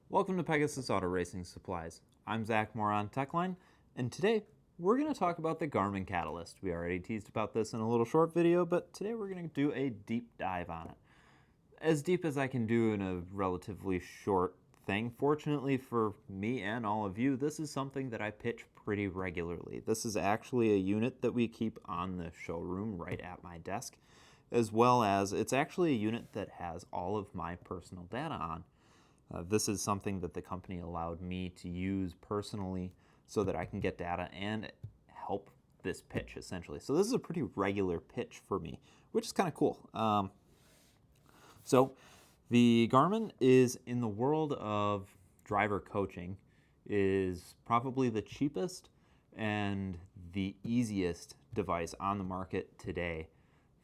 Welcome to Pegasus Auto Racing Supplies. I'm Zach Moore on Techline, and today we're going to talk about the Garmin Catalyst. We already teased about this in a little short video, but today we're going to do a deep dive on it. As deep as I can do in a relatively short thing. Fortunately for me and all of you, this is something that I pitch pretty regularly. This is actually a unit that we keep on the showroom right at my desk, as well as it's actually a unit that has all of my personal data on. This is something that the company allowed me to use personally so that I can get data and help this pitch essentially. So this is a pretty regular pitch for me, which is kind of cool. So the Garmin is, in the world of driver coaching, is probably the cheapest and the easiest device on the market today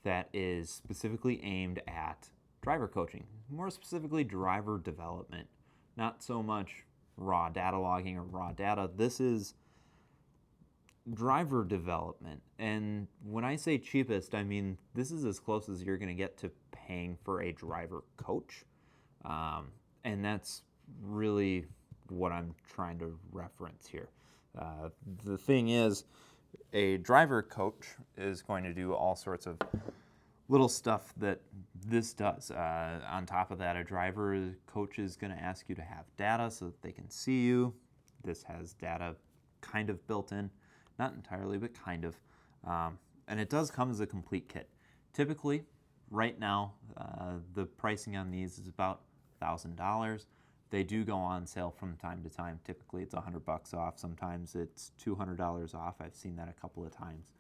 that is specifically aimed at driver coaching, more specifically driver development, not so much raw data logging or raw data. This is driver development. And when I say cheapest, I mean this is as close as you're going to get to paying for a driver coach. And that's really what I'm trying to reference here. The thing is, a driver coach is going to do all sorts of little stuff that this does. On top of that, a driver coach is going to ask you to have data so that they can see you. This has data kind of built in, not entirely, but kind of. And it does come as a complete kit. Typically, right now, the pricing on these is about $1,000. They do go on sale from time to time. Typically, it's $100 off. Sometimes it's $200 off. I've seen that a couple of times.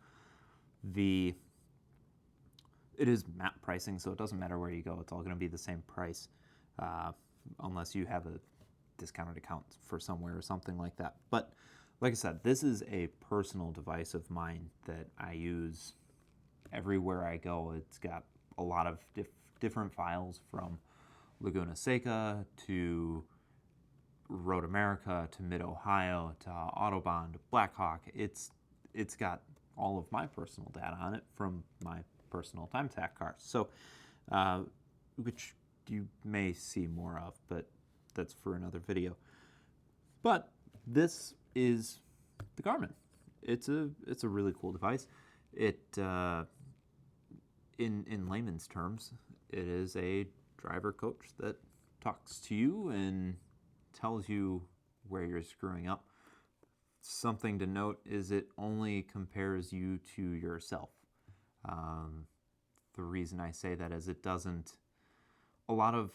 It is map pricing, so it doesn't matter where you go. It's all going to be the same price, unless you have a discounted account for somewhere or something like that. But like I said, this is a personal device of mine that I use everywhere I go. It's got a lot of different files, from Laguna Seca to Road America to Mid-Ohio to Autobahn to Blackhawk. It's got all of my personal data on it from my personal time attack cars. So, which you may see more of, but that's for another video. But this is the Garmin. It's a really cool device. It in layman's terms, it is a driver coach that talks to you and tells you where you're screwing up. Something to note is it only compares you to yourself. The reason I say that is it doesn't, a lot of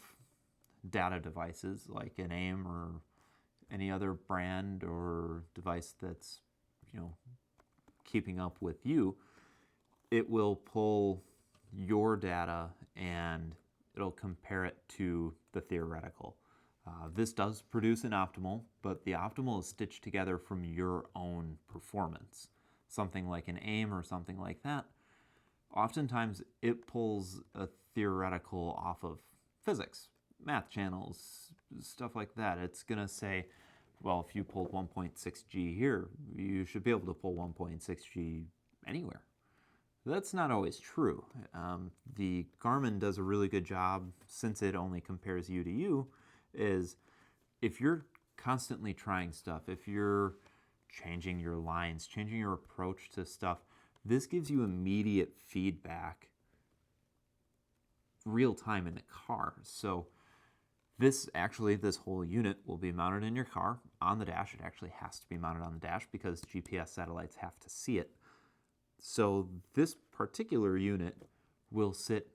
data devices like an AIM or any other brand or device that's, keeping up with you, it will pull your data and it'll compare it to the theoretical. This does produce an optimal, but the optimal is stitched together from your own performance. Something like an AIM or something like that, oftentimes it pulls a theoretical off of physics, math channels, stuff like that. It's going to say, well, if you pulled 1.6G here, you should be able to pull 1.6G anywhere. That's not always true. The Garmin does a really good job, since it only compares you to you, is if you're constantly trying stuff, if you're changing your lines, changing your approach to stuff, this gives you immediate feedback real time in the car. So this whole unit will be mounted in your car on the dash. It actually has to be mounted on the dash because GPS satellites have to see it. So this particular unit will sit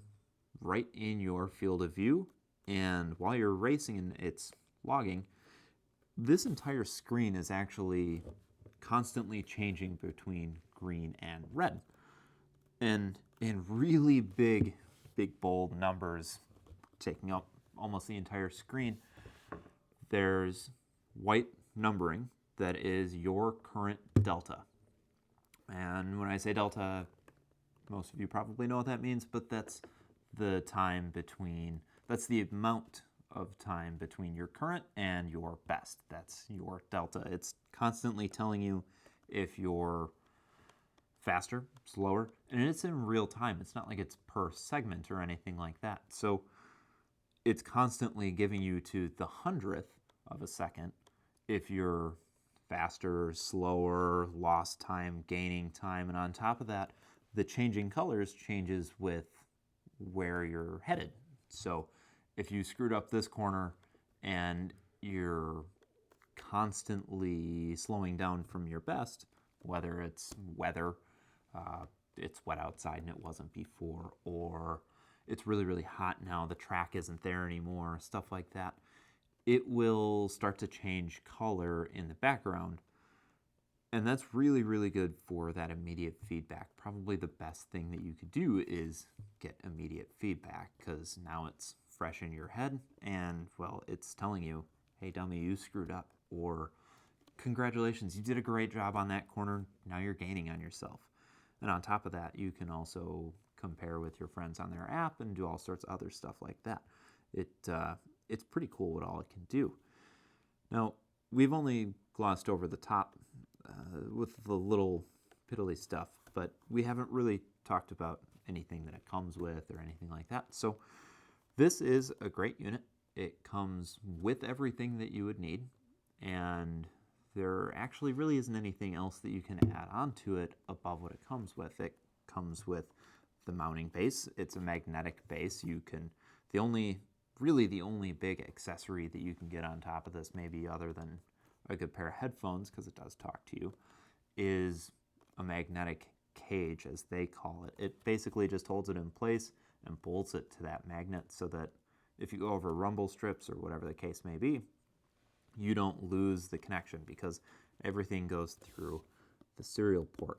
right in your field of view, and while you're racing and it's logging, this entire screen is actually constantly changing between green and red. And in really big, bold numbers, taking up almost the entire screen, there's white numbering that is your current delta. And when I say delta, most of you probably know what that means, but that's the amount of time between your current and your best. That's your delta. It's constantly telling you if you're faster, slower, and it's in real time. It's not like it's per segment or anything like that. So it's constantly giving you to the hundredth of a second. If you're faster, slower, lost time, gaining time, and on top of that, the changing colors changes with where you're headed. So if you screwed up this corner and you're constantly slowing down from your best, whether it's weather, it's wet outside and it wasn't before, or it's really, really hot now, the track isn't there anymore, stuff like that, it will start to change color in the background. And that's really, really good for that immediate feedback. Probably the best thing that you could do is get immediate feedback, because now it's fresh in your head and, well, it's telling you, hey, dummy, you screwed up. Or, congratulations, you did a great job on that corner. Now you're gaining on yourself. And on top of that, you can also compare with your friends on their app and do all sorts of other stuff like that. It's pretty cool what all it can do. Now, we've only glossed over the top with the little piddly stuff, but we haven't really talked about anything that it comes with or anything like that. So this is a great unit. It comes with everything that you would need, and there actually really isn't anything else that you can add on to it above what it comes with. It comes with the mounting base. It's a magnetic base. The only big accessory that you can get on top of this, maybe other than a good pair of headphones, because it does talk to you, is a magnetic cage, as they call it. It basically just holds it in place and bolts it to that magnet so that if you go over rumble strips or whatever the case may be, you don't lose the connection, because everything goes through the serial port.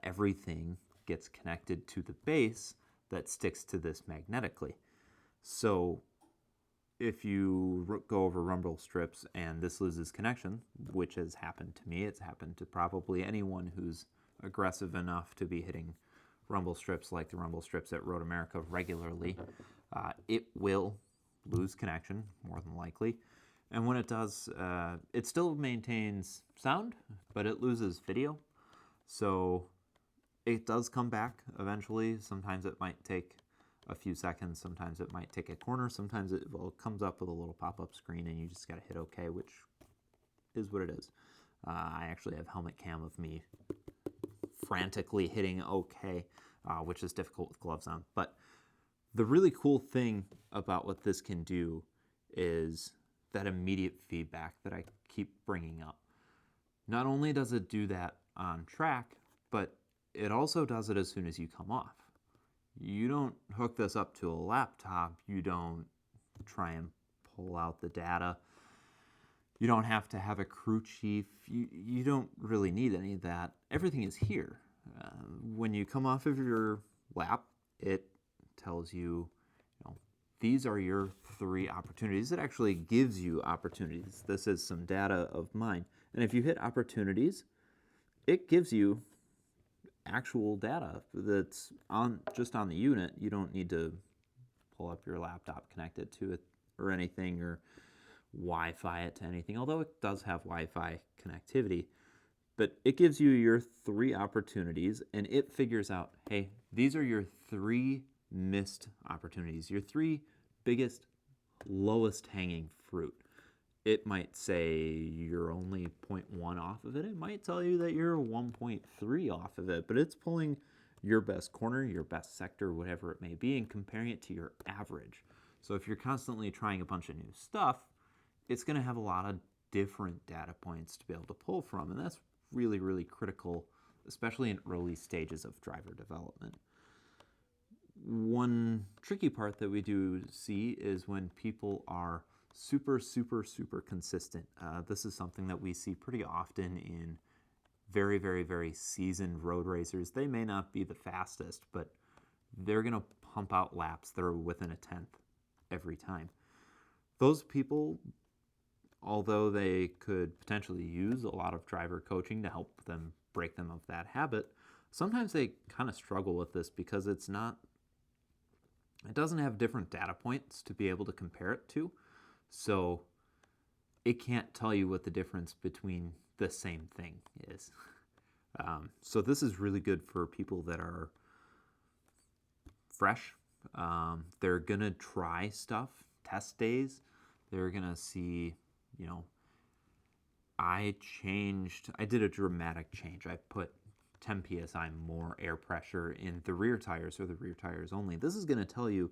Everything gets connected to the base that sticks to this magnetically. So if you go over rumble strips and this loses connection, which has happened to me, it's happened to probably anyone who's aggressive enough to be hitting rumble strips like the rumble strips at Road America regularly, it will lose connection, more than likely. And when it does, it still maintains sound, but it loses video. So it does come back eventually. Sometimes it might take a few seconds. Sometimes it might take a corner. Sometimes it comes up with a little pop-up screen and you just got to hit OK, which is what it is. I actually have helmet cam of me frantically hitting OK, which is difficult with gloves on. But the really cool thing about what this can do is that immediate feedback that I keep bringing up. Not only does it do that on track, but it also does it as soon as you come off. You don't hook this up to a laptop. You don't try and pull out the data. You don't have to have a crew chief. You don't really need any of that. Everything is here. When you come off of your lap, it tells you, these are your 3 opportunities. It actually gives you opportunities. This is some data of mine. And if you hit opportunities, it gives you actual data that's just on the unit. You don't need to pull up your laptop, connect it to it or anything, or Wi-Fi it to anything, although it does have Wi-Fi connectivity. But it gives you your 3 opportunities, and it figures out, hey, these are your 3 missed opportunities, your 3 biggest, lowest hanging fruit. It might say you're only 0.1 off of it. It might tell you that you're 1.3 off of it, but it's pulling your best corner, your best sector, whatever it may be, and comparing it to your average. So if you're constantly trying a bunch of new stuff, it's going to have a lot of different data points to be able to pull from, and that's really, really critical, especially in early stages of driver development. One tricky part that we do see is when people are super, super, super consistent. This is something that we see pretty often in very, very, very seasoned road racers. They may not be the fastest, but they're going to pump out laps that are within a tenth every time. Those people, although they could potentially use a lot of driver coaching to help them break them of that habit, sometimes they kind of struggle with this because it doesn't have different data points to be able to compare it to. So it can't tell you what the difference between the same thing is. So this is really good for people that are fresh. They're going to try stuff, test days. They're going to see you know, I did a dramatic change. I put 10 psi more air pressure in the rear tires, or the rear tires only. This is going to tell you,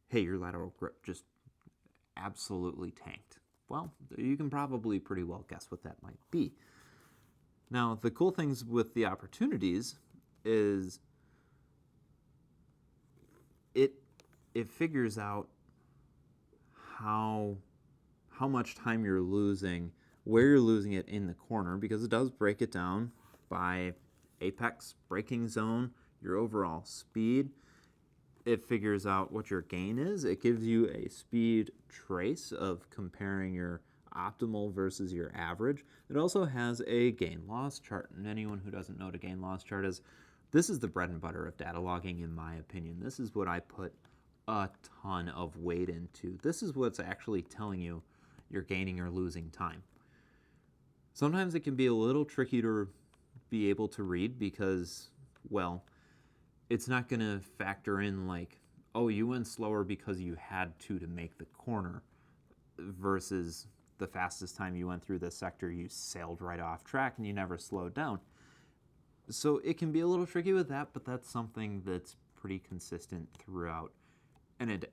hey, your lateral grip just absolutely tanked. Well, you can probably pretty well guess what that might be. Now, the cool things with the opportunities is it figures out how much time you're losing, where you're losing it in the corner, because it does break it down by apex, braking zone, your overall speed. It figures out what your gain is. It gives you a speed trace of comparing your optimal versus your average. It also has a gain loss chart. And anyone who doesn't know what a gain loss chart is, this is the bread and butter of data logging, in my opinion. This is what I put a ton of weight into. This is what's actually telling you you're gaining or losing time. Sometimes it can be a little tricky to be able to read because, well, it's not going to factor in like, oh, you went slower because you had to make the corner, versus the fastest time you went through this sector, you sailed right off track and you never slowed down. So it can be a little tricky with that, but that's something that's pretty consistent throughout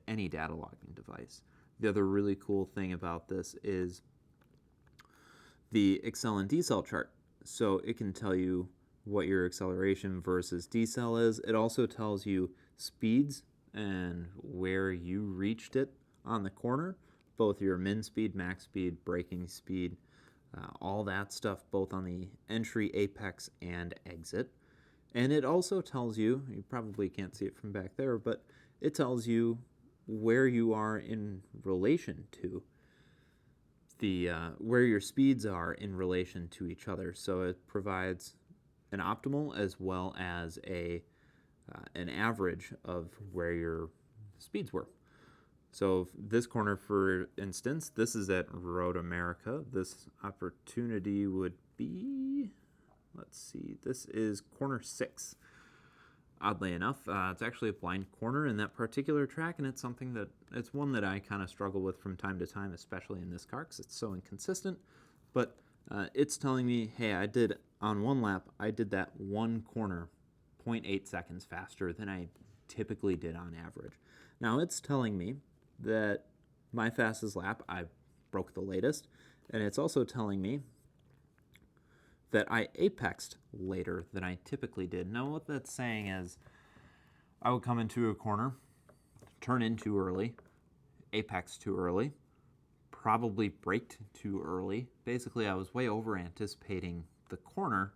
any data logging device. The other really cool thing about this is the accel and decel chart. So it can tell you what your acceleration versus decel is. It also tells you speeds and where you reached it on the corner, both your min speed, max speed, braking speed, all that stuff, both on the entry, apex, and exit. And it also tells you probably can't see it from back there, but it tells you where you are in relation to where your speeds are in relation to each other. So it provides an optimal as well as an average of where your speeds were. So this corner, for instance, this is at Road America. This opportunity would be, let's see, this is corner 6. Oddly enough, it's actually a blind corner in that particular track, and it's one that I kind of struggle with from time to time, especially in this car because it's so inconsistent. But it's telling me, hey, on one lap, I did that one corner 0.8 seconds faster than I typically did on average. Now it's telling me that my fastest lap, I broke the latest, and it's also telling me that I apexed later than I typically did. Now what that's saying is I would come into a corner, turn in too early, apex too early, probably braked too early. Basically, I was way over anticipating the corner,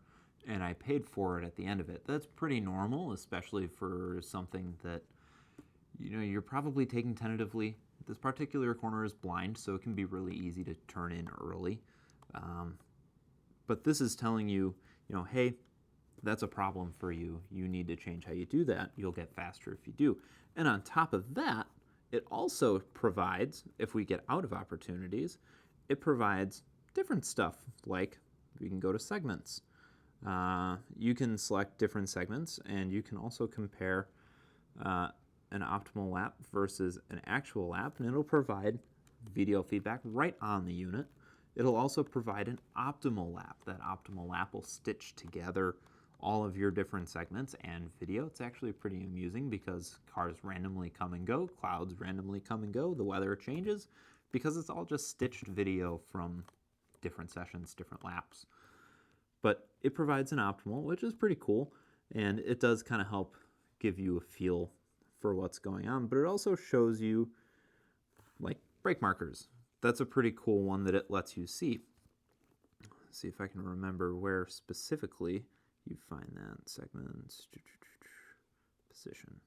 and I paid for it at the end of it. That's pretty normal, especially for something that you're probably taking tentatively. This particular corner is blind, so it can be really easy to turn in early. But this is telling you, hey, that's a problem for you. You need to change how you do that. You'll get faster if you do. And on top of that, it also provides, if we get out of opportunities, it provides different stuff, like we can go to segments. You can select different segments, and you can also compare an optimal lap versus an actual lap, and it'll provide video feedback right on the unit. It'll also provide an optimal lap. That optimal lap will stitch together all of your different segments and video. It's actually pretty amusing because cars randomly come and go, clouds randomly come and go, the weather changes, because it's all just stitched video from different sessions, different laps. But it provides an optimal, which is pretty cool, and it does kind of help give you a feel for what's going on, but it also shows you like brake markers. That's a pretty cool one that it lets you see. Let's see if I can remember where specifically you find that. Segments, position.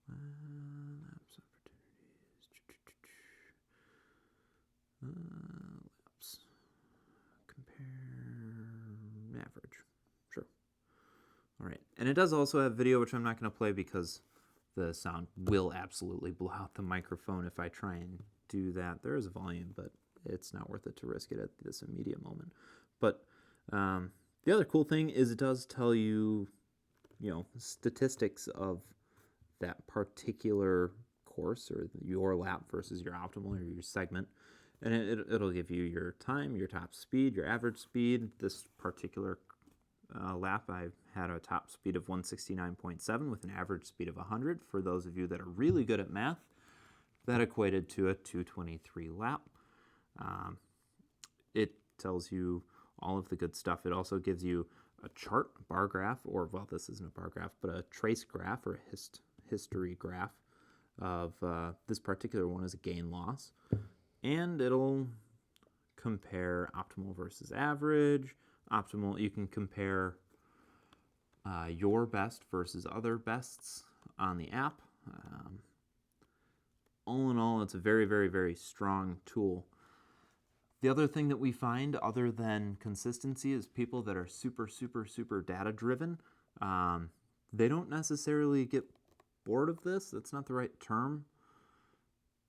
Laps, opportunities. Laps. Compare average. Sure. All right. And it does also have video, which I'm not going to play because the sound will absolutely blow out the microphone if I try and do that. There is a volume, but it's not worth it to risk it at this immediate moment. But the other cool thing is it does tell you, statistics of that particular course or your lap versus your optimal or your segment. And it'll give you your time, your top speed, your average speed. This particular lap, I had a top speed of 169.7 with an average speed of 100. For those of you that are really good at math, that equated to a 223 lap. It tells you all of the good stuff. It also gives you a chart, bar graph, or, well, this isn't a bar graph, but a trace graph or a history graph of this particular one is a gain loss. And it'll compare optimal versus average. Optimal, you can compare your best versus other bests on the app. All in all, it's a very, very, very strong tool. The other thing that we find, other than consistency, is people that are super, super, super data driven. They don't necessarily get bored of this. That's not the right term.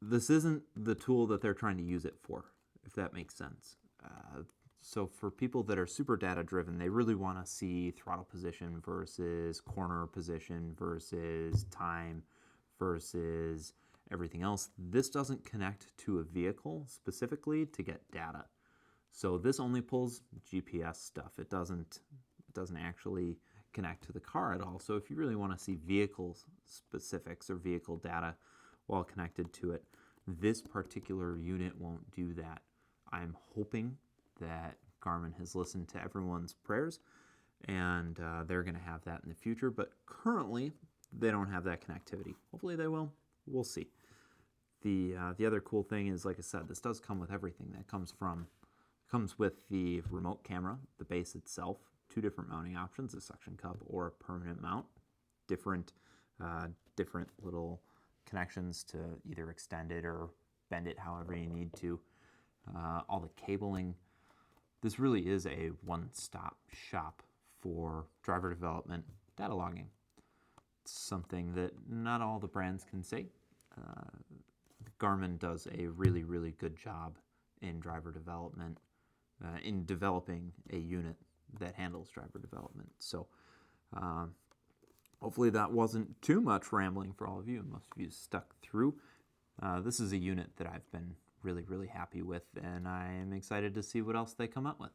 This isn't the tool that they're trying to use it for, if that makes sense. So for people that are super data driven, they really want to see throttle position versus corner position versus time versus everything else. This doesn't connect to a vehicle specifically to get data. So this only pulls GPS stuff. It doesn't actually connect to the car at all. So if you really want to see vehicle specifics or vehicle data while connected to it, this particular unit won't do that. I'm hoping that Garmin has listened to everyone's prayers and they're going to have that in the future, but currently they don't have that connectivity. Hopefully they will. We'll see. The other cool thing is, like I said, this does come with everything that comes with the remote camera, the base itself, 2 different mounting options, a suction cup or a permanent mount, different little connections to either extend it or bend it however you need to. All the cabling. This really is a one-stop shop for driver development data logging. It's something that not all the brands can say. Garmin does a really, really good job in driver development, in developing a unit that handles driver development. So hopefully that wasn't too much rambling for all of you, and most of you stuck through. This is a unit that I've been really, really happy with, and I am excited to see what else they come up with.